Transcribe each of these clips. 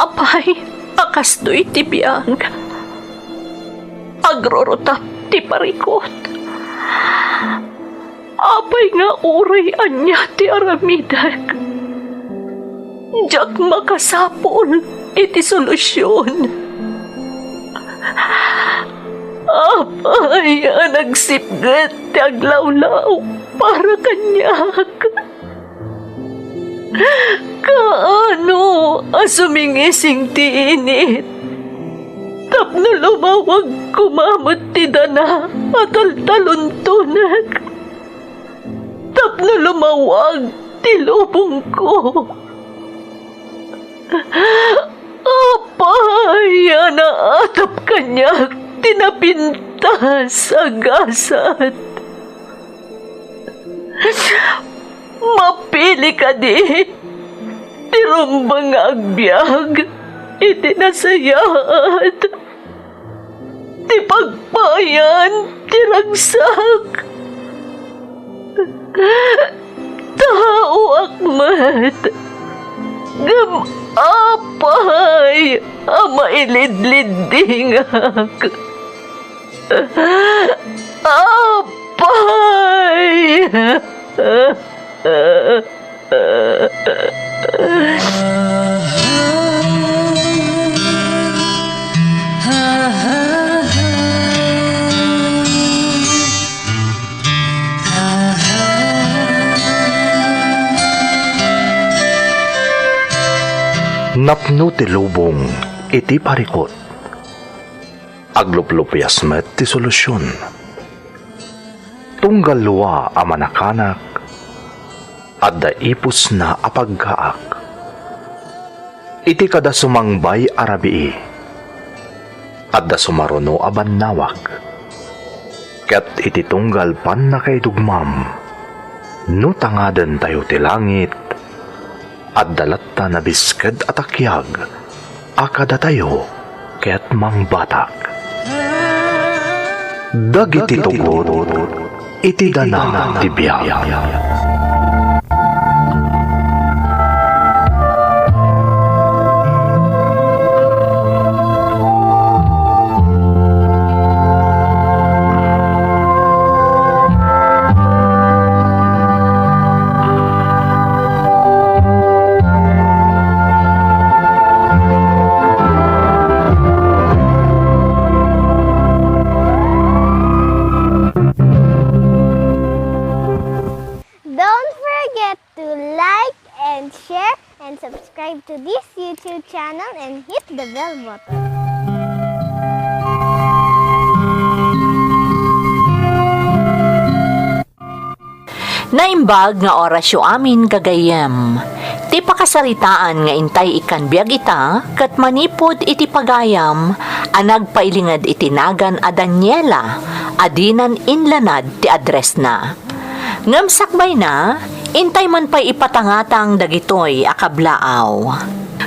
Apay, akastoy ti biyang. Agrorotap ti parikot. Apay nga uray anya ti aramidak. Diyak makasapol iti solusyon. Apay, nagsipgat ti aglawlaw para kanyak. Kaano asumingising ti init? Tapno lumawag kumamot ti dana at altaluntunag. Tapno lumawag ti lubong ko. Apay, naatap kanyak tinapinta sa gasat. Mapili ka di, tirumbang agbyag, itinasayat, ti pagpayan, tiragsak. Tao akmat, apay, mailidlidingak. Apay! Napno ti lubong iti parikot. Agluplupyas met ti solusyon. Tunggal luwa a manakanak at daipos na apagkaak. Iti kada sumangbay arabii at da sumaruno aban nawak. Ket iti tunggal pan na kay dugmam no tangaden tayo ti langit at dalatta na bisked at akyag akada tayo ket mangbatak. Dagiti tugod iti dana ti biyag. Don't forget to like and share and subscribe to this YouTube channel and hit the bell button. Naimbag nga orasyo amin gagayem. Ti pakasaritaan nga intay ikan biag ita, kat manipod iti pagayam, anag pailingad itinagan a Daniela, adinan inlanad ti address na. Ngamsakbay na, intay man pa'y ipatangatang dagitoy akablaaw.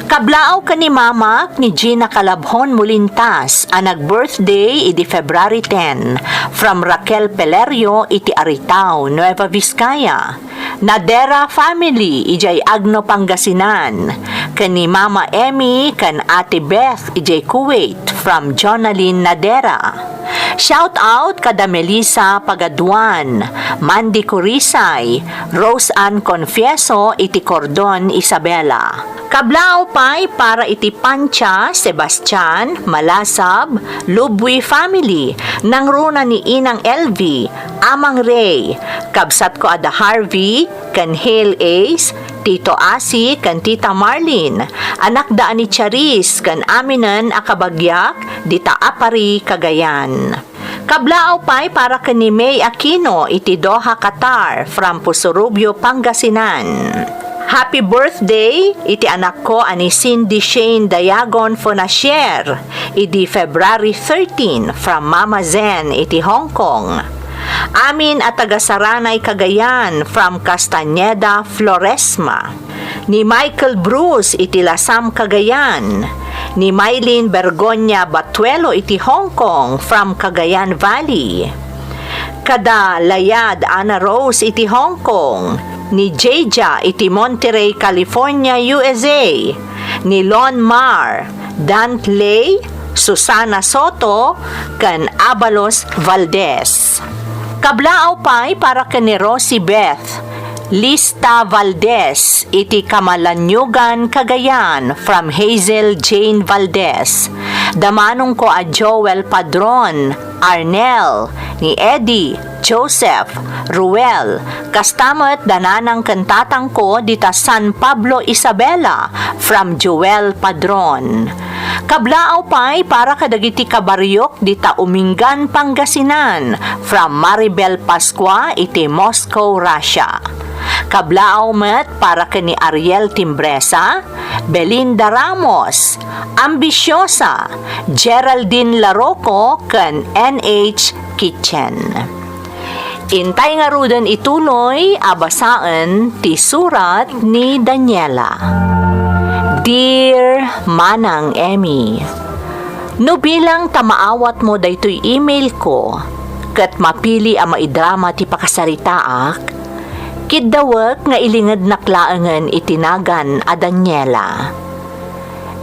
Kablaaw ka ni Mama ni Gina Calabhon Mulintas a nag-birthday iti February 10 from Raquel Pelerio iti Aritao, Nueva Vizcaya. Nadera family ijay Agno Pangasinan. Kani Mama Emmy kan Ate Beth ijay Kuwait from Jonalyn Nadera. Shout out kada Melissa Pagaduan, Mandy Corisay, Rose Ann Confieso iti Cordon Isabela. Kablao pay para iti Pancha, Sebastian, Malasab, Lubwi family, nang runa ni Inang LV, Amang Ray, kabsat ko ada Harvey, kan Hale Ace, Tito Asi, kan Tita Marlene, anak daan ni Charis, kan Aminan Akabagyak, Dita Apari, Cagayan. Kablao pay para kani May Aquino, iti Doha, Qatar, from Pusurubio, Pangasinan. Happy birthday, iti anak ko ani Cindy Shane Dayagon Fonasier, iti February 13, from Mama Zen, iti Hong Kong. Amin at tagasaranay Cagayan, from Castañeda, Floresma. Ni Michael Bruce, iti Lasam, Cagayan. Ni Mylene Bergonya Batuelo, iti Hong Kong, from Cagayan Valley. Kada Layad Ana Rose, iti Hong Kong. Ni Jeja iti Monterey, California, USA. ni Lon Mar, Dantley, Susana Soto, kan Abalos Valdez. Kablaaw pa'y para kani Rosie Beth, Lista Valdez, iti Kamalanyugan, Cagayan, from Hazel Jane Valdez. Damanong ko a Joel Padron, Arnel, ni Eddie, Joseph, Ruel, kastamat dananang kantatang ko dita San Pablo Isabela, from Joel Padron. Kablaaw pa'y para kadagiti kabaryok dita Umingan, Pangasinan, from Maribel Pascua, iti Moscow, Russia. Kablaaw met para kani Ariel Timbresa, Belinda Ramos, Ambisyosa, Geraldine Laroco, kan NH Kitchen. Intay nga rudan ituloy abasaan ti surat ni Daniela. Dear Manang Emmy, no bilang tamaawat mo daytoy email ko, kat mapili a maidrama ti pakasaritaak, kidawak nga ilingad naklaangan itinagan a Daniela.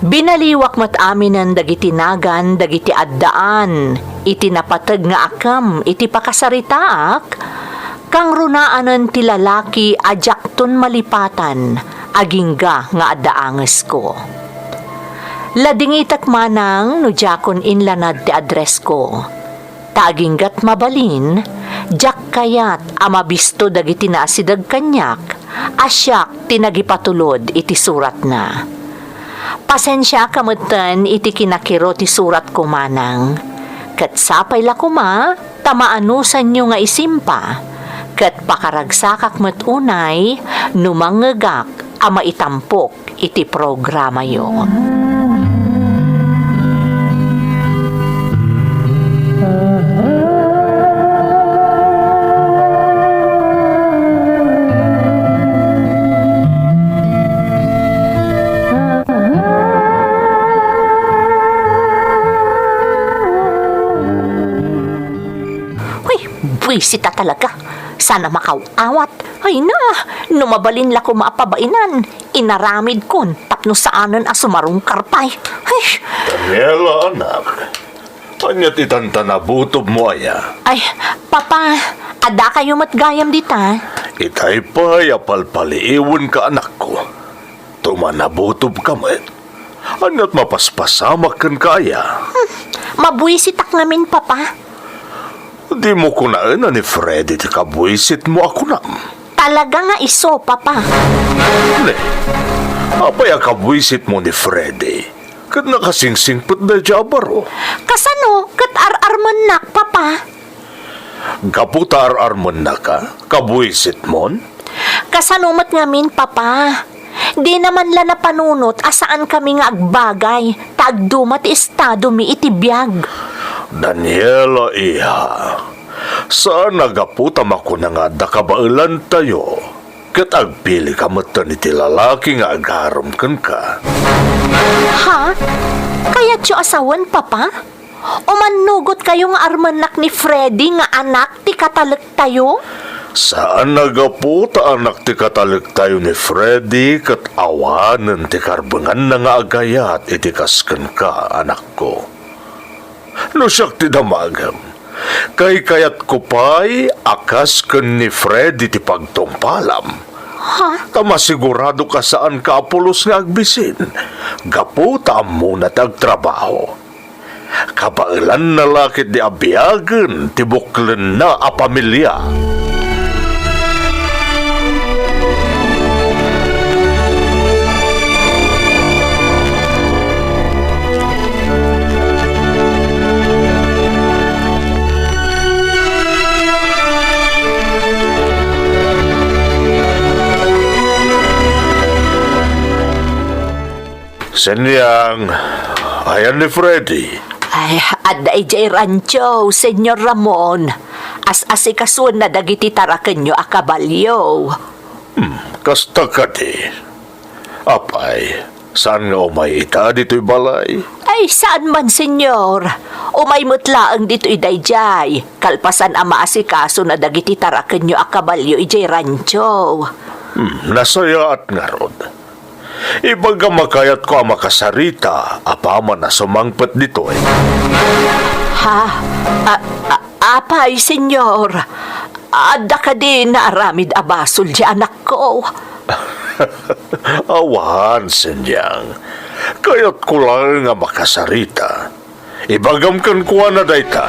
Binaliwak mat aminan dagitinagan dagiti addaan, iti napatag nga akam iti pakasaritaak, kang runaanan ti lalaki ajakton malipatan, agingga nga addaanges ko. Ladingitak manang no jakon inlanad ti address ko. Taaginggat mabalin, jak kayat amabisto dagiti naasidag kanyak, asyak tinagipatulod iti surat na. Pasensya kamutan iti kinakiro ti surat ko manang. Kat sapay la kuma, tamaanusan nyo nga isimpa. Kat pakaragsakak matunay, numangagak ama itampok iti programa yon. Sita talaga. Sana makawawat. Ay na, numabalin la ko maapabainan. Inaramid kon, tapno saanan a sumarong karpay. Ay, Daniela, anak. Anyat itantanabutob mo aya. ay, papa, ada kayo matgayam dita. Itay pa'y apalpaliiwan ka, anak ko. Tumanabutob ka met. Anyat mapaspasamak kan kaya. Mabuisitak namin, papa. Di mo kunaan na ni Freddy ti kabuisit mo ako na. Talaga nga iso, papa. Ne, apay kabuisit mo ni Freddy. Kat nakasingsingpot na jabaro. Kasano, kat ar-arman nak, papa. Kaputa ar-arman na ka, kabuisit mon. Kasanumat ngamin, papa. Di naman la napanunot asaan kami nga agbagay. Tagdumat estado mi itibiyag. Daniela, iha. Saan nagaputam ako na nga dakabailan tayo? Kat agpili ka matan iti lalaki nga agaram kan ka. Ha? Kaya tiyo asawan, papa? O manugot kayo nga armanak ni Freddy nga anak ti katalag tayo? Saan nagaputa anak ti katalig tayo ni Freddy kat awanan ti karbangan na nga agayat iti kasken ka, anak ko. No siyak ti damagam, kay kayat ko pa'y akas ken ni Freddy ti pagtungpalam. Ha? Tama sigurado ka saan ka apulos nga agbisin. Gaputa muna tagtrabaho. Kabailan na lakit di abiyagan ti buklen na a pamilya. Senyang, ayan ni Freddy. Ay, aday jay rancho, Senyor Ramon. As-asikasun na dagiti taraken nyo akabalyo. Kasta ka di. Apay, saan nga umay ita dito'y balay? Ay, saan man, senyor? Umay mutlaang dito'y dayjay. Kalpasan ama asikaso na dagiti taraken nyo akabalyo ijay rancho. Nasaya at nga rod. Ibaga makayat ko ang makasarita, apaman na sumangpet dito eh. Ha? Apay, senyor. Ada ka din na aramid abasol di anak ko. Awan, senyang. Kayat ko lang nga makasarita. Ibagamkan ko na dayta.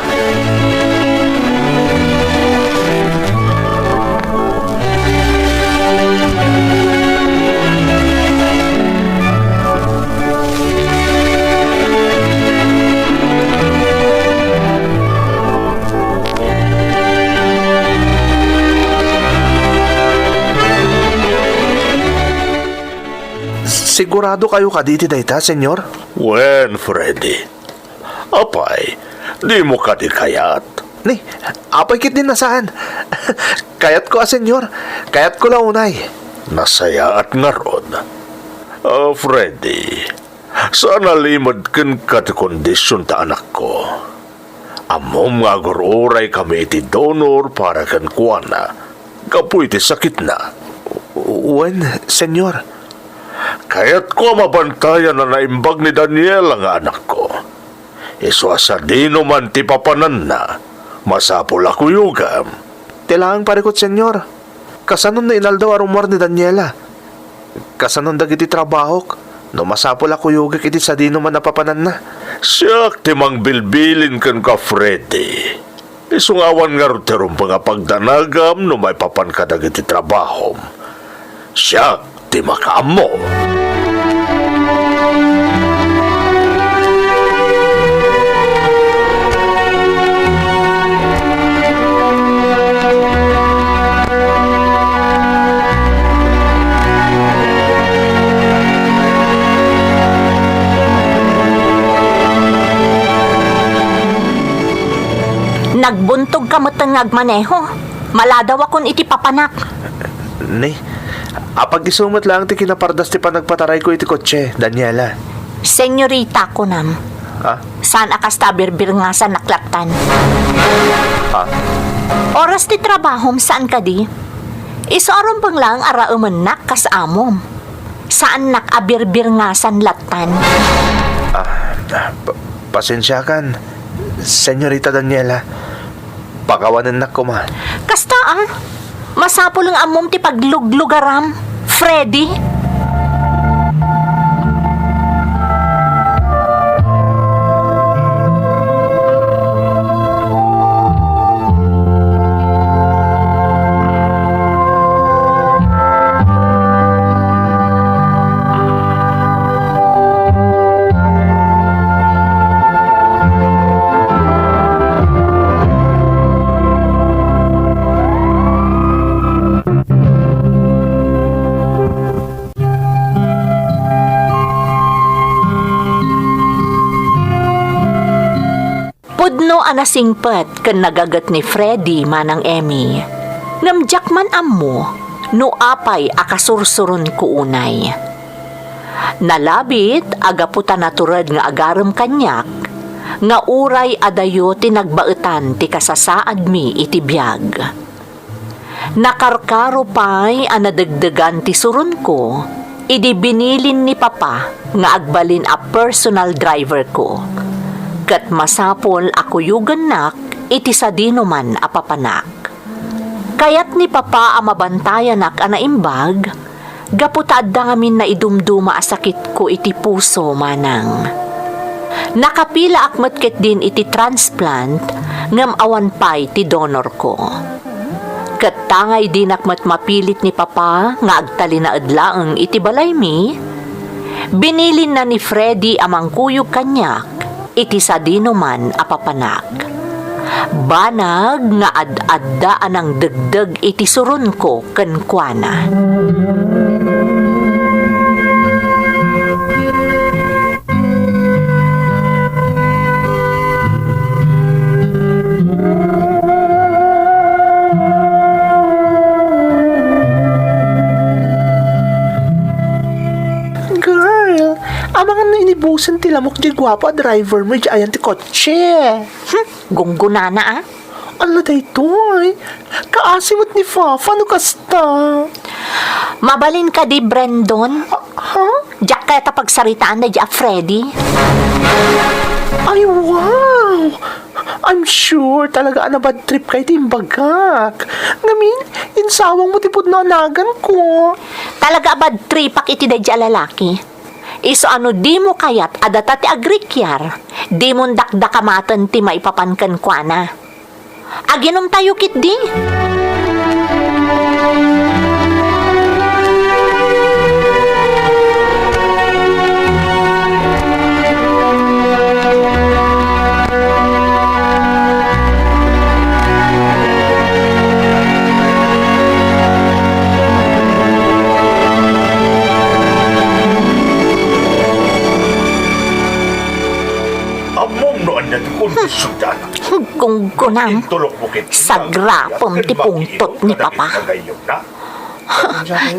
Sigurado kayo kaditi dayta, senyor? Wen, Freddy. Apay, di mo ka di kayat. Ni, apay kit din nasaan? Kayat ko, senyor. Kayat ko launay. Nasaya at ngaron. Freddy, sana limad ken ka ti kondisyon ta anak ko. Amom nga gururay kami iti donor para kan kuana. Kapoy ti sakit na. Wen, senyor. Kaya't ko mabantayan na naimbag ni Daniel ang anak ko. Iswasa dino man ti papanan na. Masapol ako yugam. Tilaang parikot, senyor. Kasanon na inaldaw arumor ni Daniela. Kasanon dagiti trabahok. No masapol ako yugak iti sa dino man napapanan na. Siyak ti mang bilbilin kan ka, Freddy. Isungawan nga ruterong mga pagdanagam no may papan ka dagiti trabahom. Siyak ti makaamo. Nagbuntog ka matangag maneho. Maladaw akon iti papanak. Ni, apag isumot lang ti kinapardas ti panagpataray ko iti kotse, Daniela. Senyorita ko nam. Ha? Saan akas tabirbir nga sa naklatan? Ha? Oras ti trabahom saan ka di? Isorong pang lang arauman nak kas amom. Saan nakabirbir nga san latan? Pasensya kan, Senyorita Daniela. Pakawanan na ko ma. Kasta masapol ang amom ti pagluglugaram, Freddy. Pudno anasingpet ken nagagat ni Freddy manang Emmy. Namjak man ammo, no apay akasursurun ko unay. Nalabit agaputa naturad nga agarem kanyak, nga uray adayo tinagbaetan ti kasasaad mi iti biyag. Nakarkaro pa'y anadagdagan ti surun ko, idi binilin ni Papa nga agbalin a personal driver ko. Kat masapol ako yuganak, iti sa dinuman apapanak. Kayat ni Papa amabantayanak anaimbag, gaputad ngamin na idumduma asakit ko iti puso manang. Nakapila akmat ket din iti transplant, ngam awan pay ti donor ko. Kat tangay din akmat mapilit ni Papa, nga agtali na adlaang iti balay mi, binilin na ni Freddy amang kuyog kanyak, iti sa dinuman apapanak. Banag nga ad-addaan ang dagdag iti surun ko kenkwana. Girl, amang inibusan ti lamok di gwapo a driver mo di ayan ti kotse. Gunggunana Ala daytoy, kaasimot ni Fafa no kasta. Mabalin ka di Brandon? Ha? Diyak kaya tapagsaritaan na diya, Freddy? Ay, wow! I'm sure talaga na bad trip kay timbagak. Ngamin, insawang mo tipod na anagan ko. Talaga bad tripak iti da diya lalaki. Iso ano di mo kayat adata ti agrikyar, di mo dakdakamatan ti maipapankan kwa na. Aginom tayo kit di. Amom noon na kondisyon dana. Gunggunang Intulok mo kit. sagrapom ti pungtot ni Papa.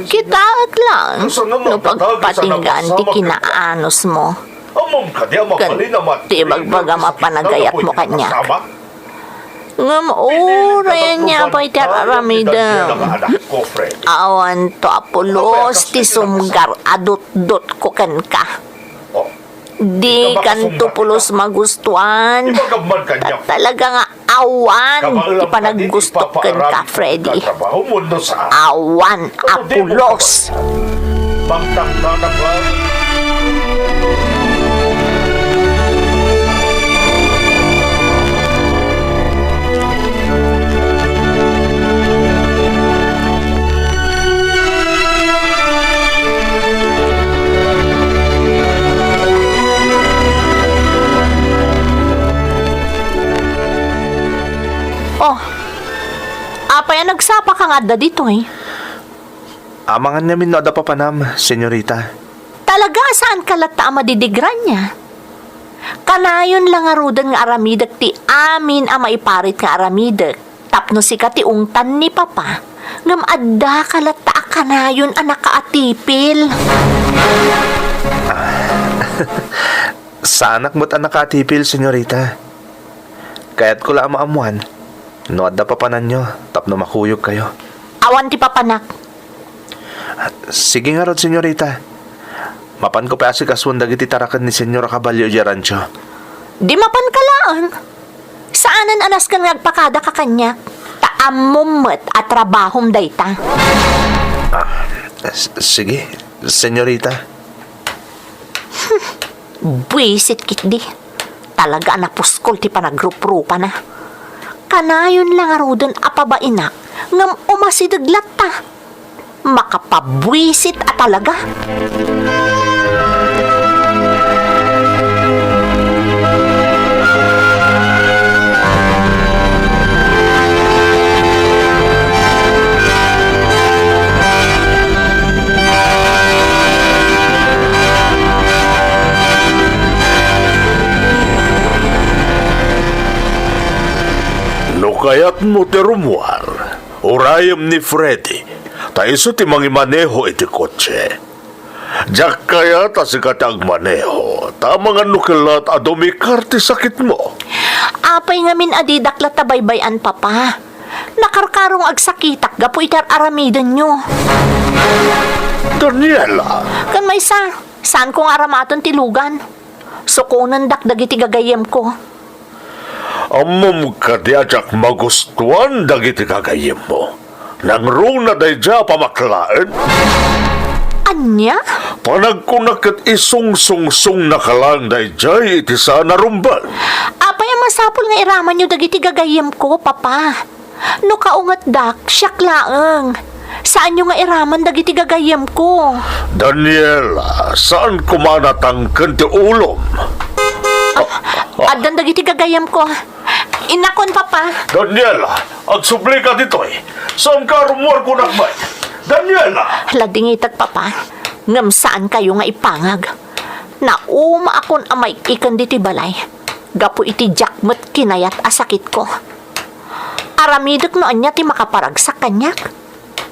Kitaag lang no pagpatinggan ti kinaanos mo. Amom ka di mapalin naman. Ti bagbaga mapanagayat mo kanya. Ngam oray niya pa iti aramidam. Awan to apulos ti sumgar adot-dot ko kan ka. Di kan to pulos magustuhan. Talaga nga awan ti panaggusto kan ka, Freddy. Awan apulos. Pagtaktanak lang. Oh, apay nagsapa ka nga da dito eh. Amangan namin no da papanam, senyorita. Talaga saan ka lata madidigran niya? Kanayon lang arudan nga aramidak ti amin a maiparit nga aramidak. Tapno si ka ti ungtan ni Papa. Ngam adda ka lata kanayon a nakaatipil. Sa anak mo't anak katipil, senyorita. Kaya't ko lang maamuan. No adda papanan nyo, tapno makuyog kayo. Awan ti papanak. Sige nga rod, senyorita. Mapan ko pa asik aswan dagiti tarakan ni Senyora Caballo di Rancho. Di mapan ka lang. Saanan anas ka nagpakada ka kanya? Taamumot at trabahom dayta. Sige, senyorita. Buisit kit di. Talaga napuskol ti panagrup-rupa na. Kanayon lang arudan apabainak ngam umasidaglat ta. Makapabwisit at talaga. Kayat mo ti Romuar, urayam ni Freddy, taiso ti mangimaneho iti kotse. Diyak kaya ta si katag maneho, tamang nukilat adumikar ti sakit mo. Apay ngamin adidaklat tabaybayan, Papa. Nakarkarong agsakitak gapo itar aramidan nyo. Daniela, Kan may saan kong aramaton tilugan? Sukunan dakdag iti gagayem ko. amom ka di ajak magustuhan dagiti kagayim mo. Nang runa day dya pamaklaan, Anya? panagkunakat isung-sung-sung nakalang day dya iti sa narumbal. Apay ang masapol nga iraman nyo dagiti gagayem ko, Papa. No kaungat dak, siyak laeng. Saan nyo nga iraman dagiti gagayem ko? Daniela, saan kumanatangkan ti ulom? Adan dagiti gagayem ko. Inakon, Papa. Daniela, agsubli ka dito eh. Saan ka rumor ko nakbay? Daniela! Ladingitag, Papa. Ngam saan kayo nga ipangag? Nauma akon amay ikan diti balay. Gapo iti jakmet kinayat asakit ko. Aramidok no anya ti makaparagsak kanyak.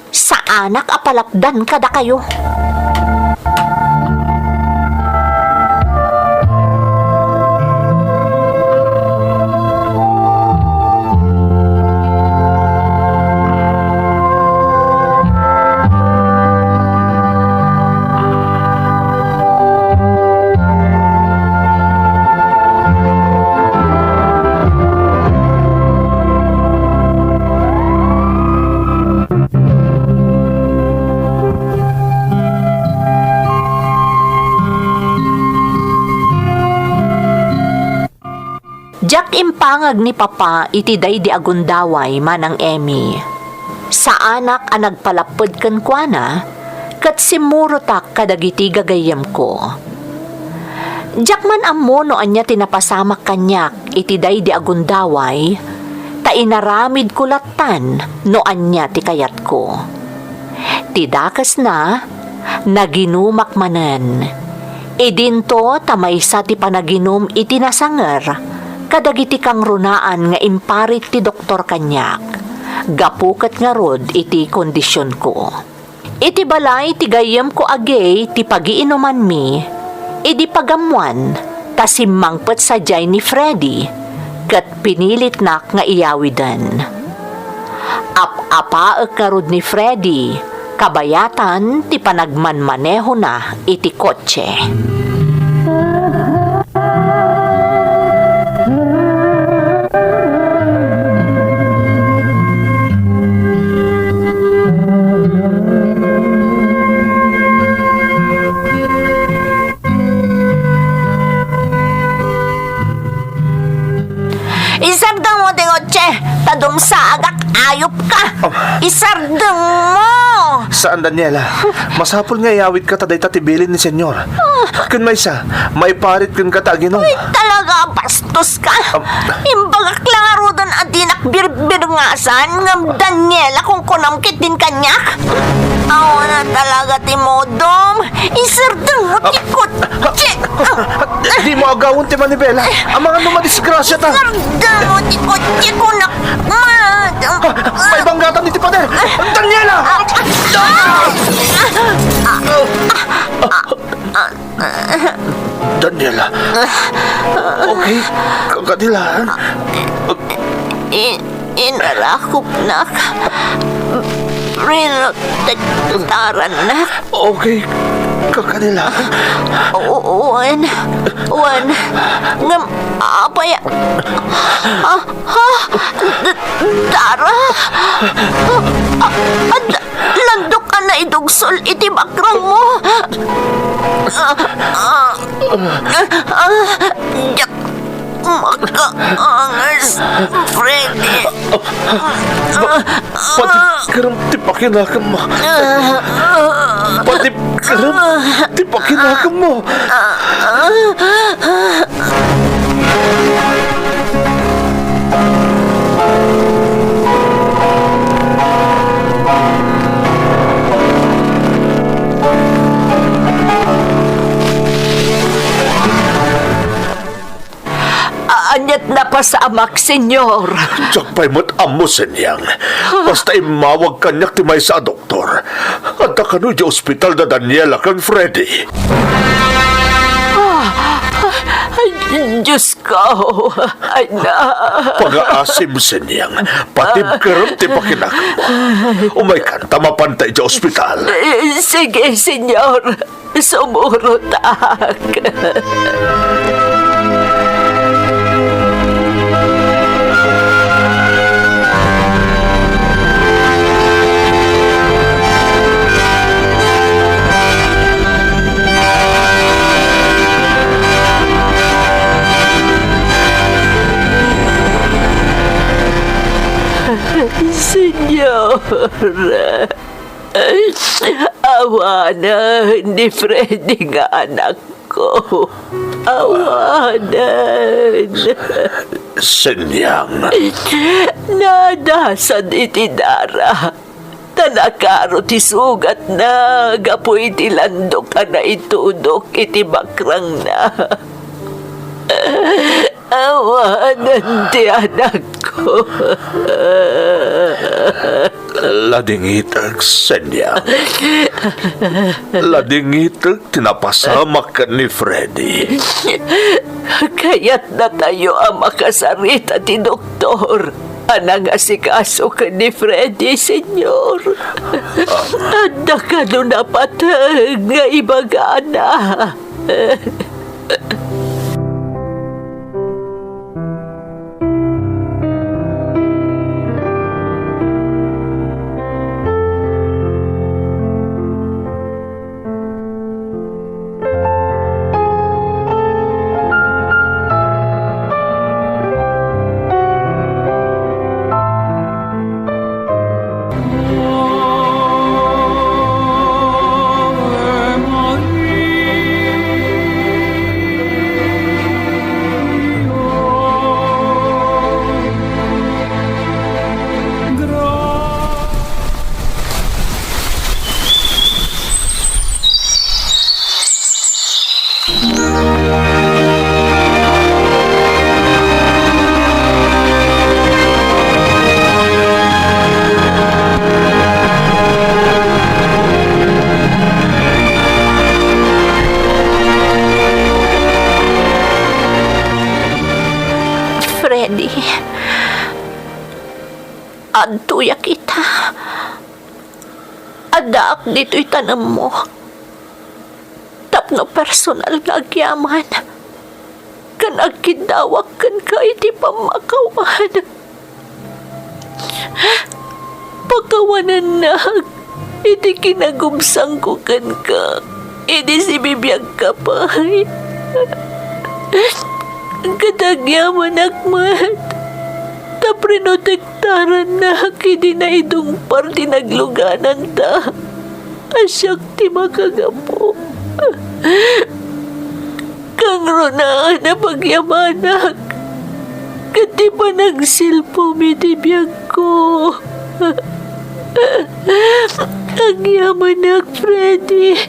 Sa anak apalapdan kada kayo. Jak impangag ni Papa iti day di agundaway manang Emmy. Sa anak ang nagpalapod kan kuana, kat simurotak kadagiti gagayem ko. Jak man ammo no anya tinapasamak kanyak iti day di agundaway, ta inaramid kulatan no anya ti kayat ko. Tidakas na, naginumak manen. Idinto tamaysa ti panaginom iti nasanger, kadagiti kang runaan nga imparit ti doktor kanyak. Gapukat nga rod iti kondisyon ko. Iti balay ti gayem ko agay ti pagiinuman mi, idi pagamuan, ta simmangpet sadyay ni Freddy, kat pinilit nak nga iyawidan. Apaek nga rod ni Freddy, kabayatan ti panagmanmaneho na iti kotse. Isardang mo, Tingotche! Tadong sa agak ayop ka! Isardang mo! Saan, Daniela? Masapul nga iawit ka taday tatibilin ni senyor. Kun may sa, may parit kun ka taginom. Ay, talaga, bastos ka! Imbagak lang arudan at dinakbirbirngasan ng Daniela kung kunamkit din kanyak. Awa na talaga, Timodong! Isardang mo, Tikotche! Di mo agawon ti Manibela. Ang mga numadisgrasya ta. Isardang mo, Tikotche, kunak! May banggatan ni Tipader. Daniela! Daniela. Okay, kagadilaan. Inarakop nak. Rinotektaran nak. Okay, kagadilaan. Wan, ngam, apa ya? Dara, landok ka na idugsol iti bakrang mo. Jak, makaangas, Freddy. Pati karam tipakinakam mo. Pati karam tipakinakam mo. Anyat na pasamak, senyor. Jakpay mo't amo senyang. Basta imawag kanyak ti may sa doktor. At kanu di ospital da Daniela kang Freddy. Ay, Diyos ko. Ay na. Pag-aasim senyang. Patib karam ti pakinak mo. Umay kanta mapantay di ospital. Sige, senyor. Sumurutak. Senyor, awa na ni Freddy nga anak ko. Awanan. Senyang. Nadasan iti dara. Tanakaro ti sugat na. Gapoy ti landok ka na itudok iti bakrang na. Awanan ti anak ko. Ladingitag, Senyang. Ladingitag, tinapasamak ka ni Freddy. Kaya't na tayo ang makasarita ti doktor. Anang asikaso ka ni Freddy, senyor. Anda ka no napatag nga ibagana. Adtuya kita. Adaak dito'y tanam mo. Tapno personal nga agyaman. Kan agkidawak kan ka iti pamakawan. Pakawanan na. Iti kinagumsang ko kan ka. Iti si bibiyag ka pa. Katagyaman akmat. Taprinotektaran na kidi na idong parti nagluganan ta. Asyak ti makagapo. Kang ronaan na pagyamanak. Kati pa nagsilpo mitibiyag ko. Ang yamanak, Freddy.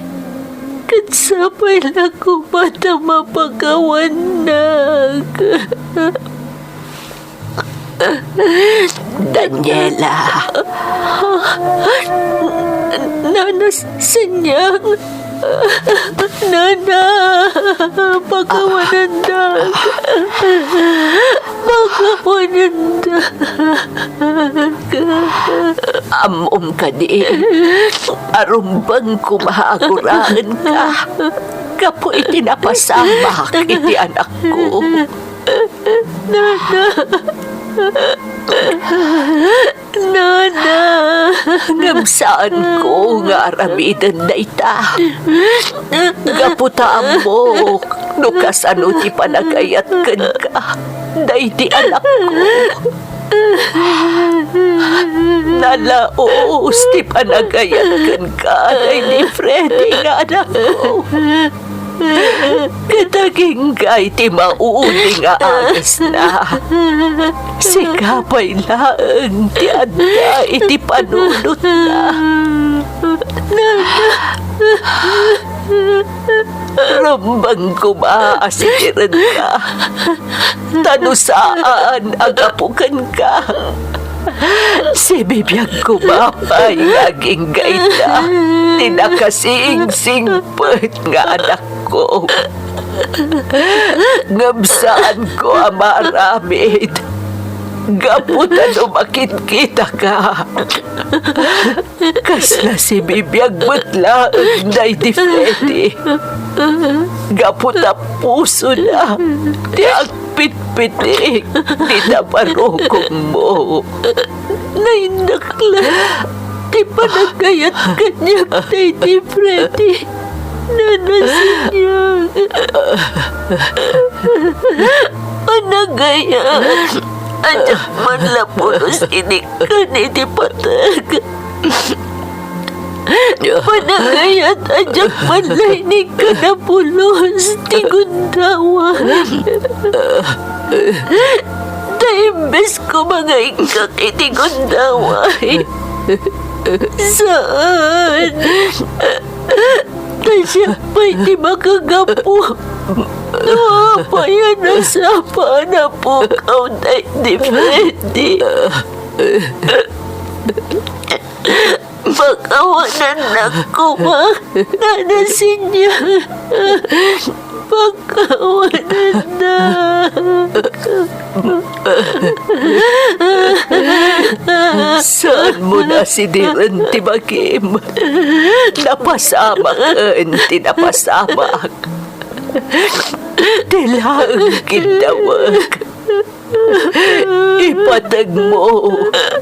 Katsapay lang ko mata mapagawanag. Daniela. Nana, sanyang. Nana, pagawanandag. Pagawanandag. Ka di. Arumbang kumahaguraan ka. Kapo itinapasamak iti anak ko. Nana, ngamsaan ko nga aramidan na ita. Gaputaan mo, nukasan ti panagayat kan ka. Day di anak ko. Nalaos ti panagayat kan ka. Day di Freddy nga anak ko. Kataging kay ti mauli nga agis na. Sikapay lang ti anda iti panunot na. Rambang kumaasikiran ka. Tanusaan agapukan ka. Si bibiyag kumapay aging gaita. Tinakasing-singpet nga anak ko. Ngabsaan ko amaramid. Gaputan umakit-kita ka. Kasla si bibiyag butla day di Freddy. Gaputa puso na. Di agpit-pitik. Di naparukong mo. Nainakla. Di panagayat kanyang day di Freddy. Nanasinyang. Panagayat. Ajak manlapulos inikan iti patag. Panagayat ajak manlay ni kanapulos ti gundawan. Taimbes ko mga ikak iti gundawan. Saan? Tasya pa'y di makagapo. Payan na sa panapukaw na di Freddy. Pagkawanan na ko, ma. Nanasin niya. Pagkawanan na. Saan mo na si Diran Tibakim? Napasamak tinapasamak. Tilang kinawag. Ipatag mo,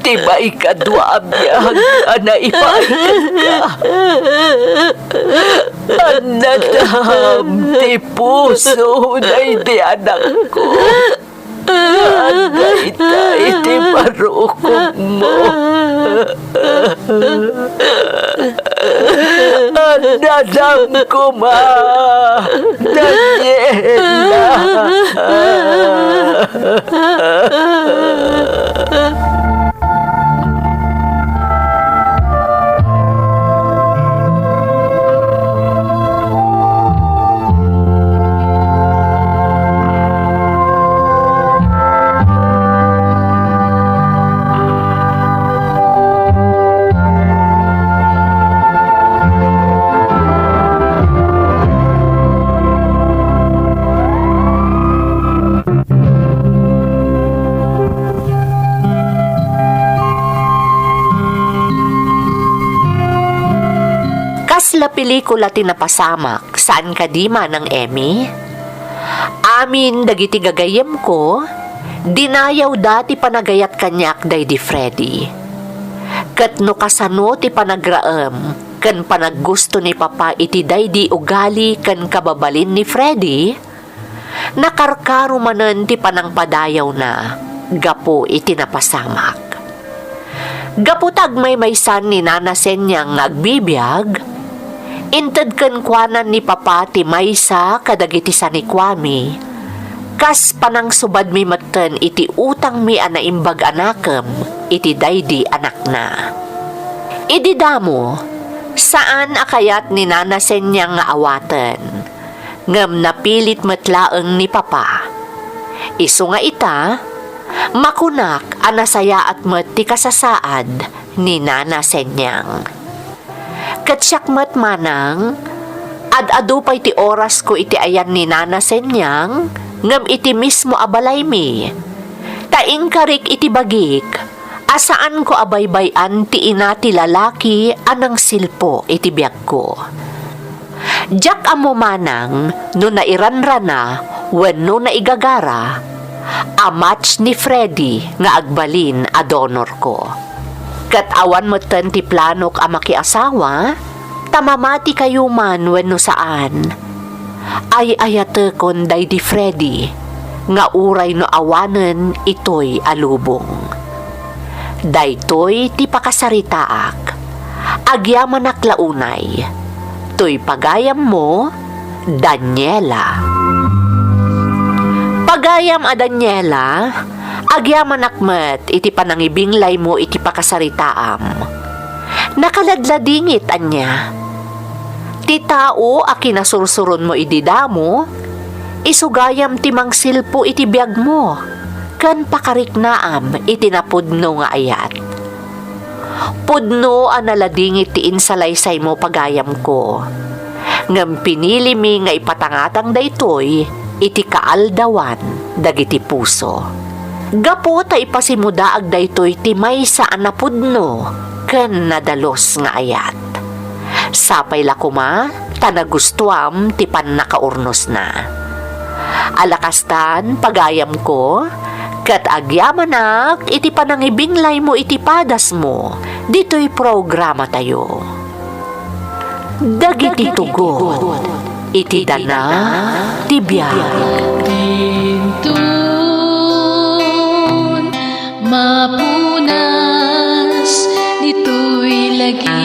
tiba ikadwa abiyag, na ipaikan ka. Anadam, ti puso na iti anak ko. Agay iti parukong mo. Anadam ko ma, Daniela. Kas la pelikula tinapasamak saan kadima ng Emmy? Amin dagiti gagayem ko, dinayaw dati panagayat kanyak day di Freddy. Kat no kasano ti panagraem, kan panaggusto ni Papa iti day di ugali kan kababalin ni Freddy, nakarkaro manen ti panangpadayaw na, gapo iti napasamak. Gaputag may maysan ni Nana Senyang agbibiyag, inted ken kuanan ni Papa ti maysa kadagiti sanikwami, kas panang subad mi matten iti utang mi anaimbag anakem, iti daydi anak na. Idi damo, saan akayat ni Nana Senyang nga awaten, ngem napilit metlaeng ni Papa. Isu nga ita, makunak anasaya at met ti kasasaad ni Nana Senyang. Katsyak met manang, ad-adu pa'y ti oras ko iti ayan ni Nana Senyang, ngem iti mismo abalay mi. Taing karik iti bagik, asaan ko abaybayan ti ina ti lalaki anang silpo iti biag ko. Jak amo manang, no nairanrana, wenno naigagara, amatch ni Freddy nga agbalin a donor ko. Kat awan mo ti planok a makiasawa, tamamati kayo man wenno saan. Ay ayate kon day di Freddy, nga uray no awanen ito'y alubong. Daytoy ti pakasaritaak, agyaman aklaunay, to'y pagayam mo, Daniela. Pagayam a Daniela, agyaman akmet iti panangibinglay mo iti pakasaritaam. Nakaladladingit anya. Ti tao a kinasursuron mo ididamo, isugayam ti mangsilpo iti biag mo, kan pakariknaam iti napudno nga ayat. Pudno a naladingit ti insalaysay mo pagayam ko, ngem pinili mi nga ipatangatang daytoy iti kaaldawan dagiti puso. Gapo ta ipasimudaag daytoy ti maysa a napudno ken nadalos nga ayat. Sapay la kuma, tanagustuam ti pannakaurnos na. Alakastan, pagayam ko, kat agyamanak, iti panangibinglay mo iti padas mo, dito'y programa tayo. Dagiti tugot, iti dana, tibiyag. Dintun, mapunas, dito'y lagi